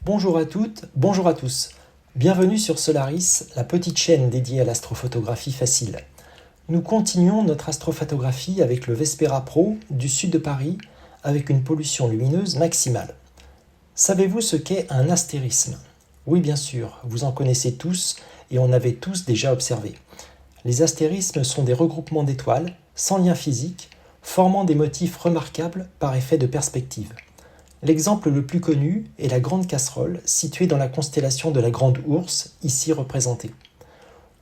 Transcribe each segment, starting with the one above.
Bonjour à toutes, bonjour à tous. Bienvenue sur Solaris, la petite chaîne dédiée à l'astrophotographie facile. Nous continuons notre astrophotographie avec le Vespera Pro du sud de Paris avec une pollution lumineuse maximale. Savez-vous ce qu'est un astérisme? Oui, bien sûr, vous en connaissez tous et on avait tous déjà observé. Les astérismes sont des regroupements d'étoiles, sans lien physique, formant des motifs remarquables par effet de perspective. L'exemple le plus connu est la Grande Casserole, située dans la constellation de la Grande Ourse, ici représentée.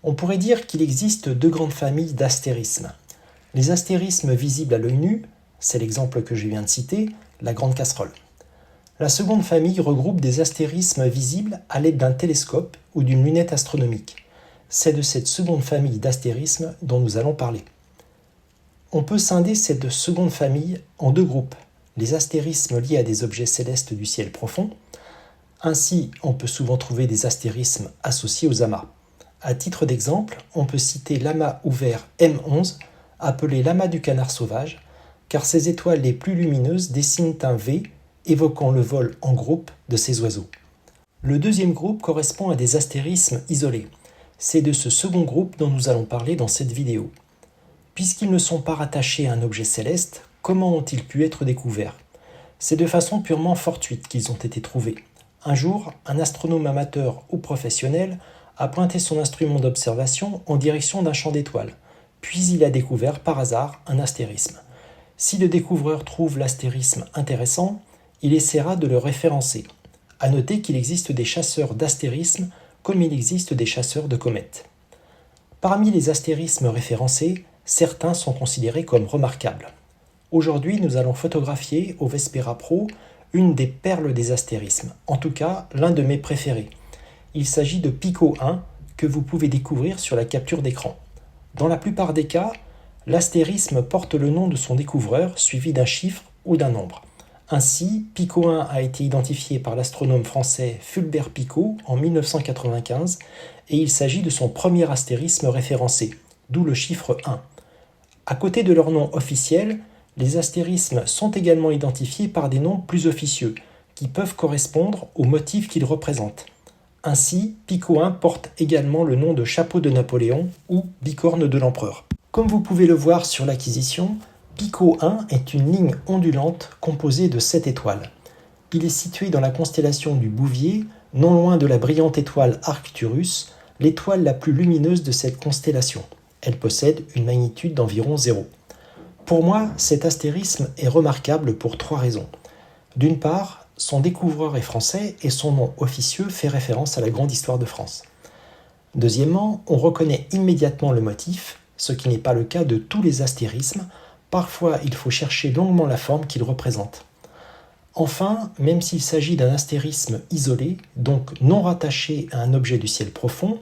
On pourrait dire qu'il existe deux grandes familles d'astérismes. Les astérismes visibles à l'œil nu, c'est l'exemple que je viens de citer, la Grande Casserole. La seconde famille regroupe des astérismes visibles à l'aide d'un télescope ou d'une lunette astronomique. C'est de cette seconde famille d'astérismes dont nous allons parler. On peut scinder cette seconde famille en deux groupes. Les astérismes liés à des objets célestes du ciel profond. Ainsi, on peut souvent trouver des astérismes associés aux amas. À titre d'exemple, on peut citer l'amas ouvert M11, appelé l'amas du canard sauvage, car ces étoiles les plus lumineuses dessinent un V, évoquant le vol en groupe de ces oiseaux. Le deuxième groupe correspond à des astérismes isolés. C'est de ce second groupe dont nous allons parler dans cette vidéo. Puisqu'ils ne sont pas rattachés à un objet céleste, comment ont-ils pu être découverts? C'est de façon purement fortuite qu'ils ont été trouvés. Un jour, un astronome amateur ou professionnel a pointé son instrument d'observation en direction d'un champ d'étoiles, puis il a découvert par hasard un astérisme. Si le découvreur trouve l'astérisme intéressant, il essaiera de le référencer. À noter qu'il existe des chasseurs d'astérismes comme il existe des chasseurs de comètes. Parmi les astérismes référencés, certains sont considérés comme remarquables. Aujourd'hui, nous allons photographier au Vespera Pro une des perles des astérismes, en tout cas l'un de mes préférés. Il s'agit de Pico 1 que vous pouvez découvrir sur la capture d'écran. Dans la plupart des cas, l'astérisme porte le nom de son découvreur suivi d'un chiffre ou d'un nombre. Ainsi, Pico 1 a été identifié par l'astronome français Fulbert Picot en 1995 et il s'agit de son premier astérisme référencé, d'où le chiffre 1. À côté de leur nom officiel, les astérismes sont également identifiés par des noms plus officieux, qui peuvent correspondre aux motifs qu'ils représentent. Ainsi, Pico 1 porte également le nom de chapeau de Napoléon ou bicorne de l'empereur. Comme vous pouvez le voir sur l'acquisition, Pico 1 est une ligne ondulante composée de 7 étoiles. Il est situé dans la constellation du Bouvier, non loin de la brillante étoile Arcturus, l'étoile la plus lumineuse de cette constellation. Elle possède une magnitude d'environ 0. Pour moi, cet astérisme est remarquable pour 3 raisons. D'une part, son découvreur est français et son nom officieux fait référence à la grande histoire de France. Deuxièmement, on reconnaît immédiatement le motif, ce qui n'est pas le cas de tous les astérismes. Parfois, il faut chercher longuement la forme qu'il représente. Enfin, même s'il s'agit d'un astérisme isolé, donc non rattaché à un objet du ciel profond,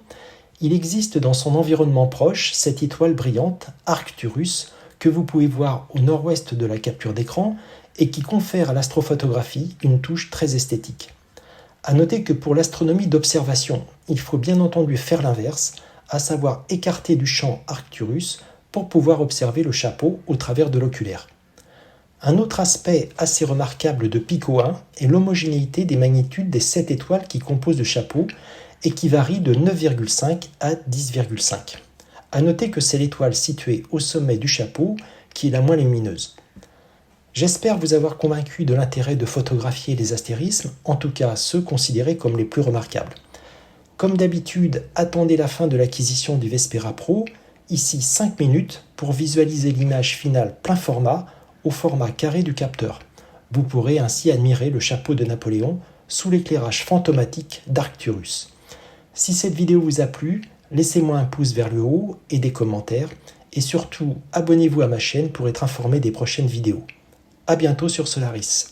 il existe dans son environnement proche cette étoile brillante, Arcturus, que vous pouvez voir au nord-ouest de la capture d'écran et qui confère à l'astrophotographie une touche très esthétique. À noter que pour l'astronomie d'observation, il faut bien entendu faire l'inverse, à savoir écarter du champ Arcturus pour pouvoir observer le chapeau au travers de l'oculaire. Un autre aspect assez remarquable de Pico 1 est l'homogénéité des magnitudes des 7 étoiles qui composent le chapeau et qui varient de 9,5 à 10,5. À noter que c'est l'étoile située au sommet du chapeau qui est la moins lumineuse. J'espère vous avoir convaincu de l'intérêt de photographier les astérismes, en tout cas ceux considérés comme les plus remarquables. Comme d'habitude, attendez la fin de l'acquisition du Vespera Pro, ici 5 minutes pour visualiser l'image finale plein format au format carré du capteur. Vous pourrez ainsi admirer le chapeau de Napoléon sous l'éclairage fantomatique d'Arcturus. Si cette vidéo vous a plu, laissez-moi un pouce vers le haut et des commentaires et surtout abonnez-vous à ma chaîne pour être informé des prochaines vidéos. A bientôt sur Solaris.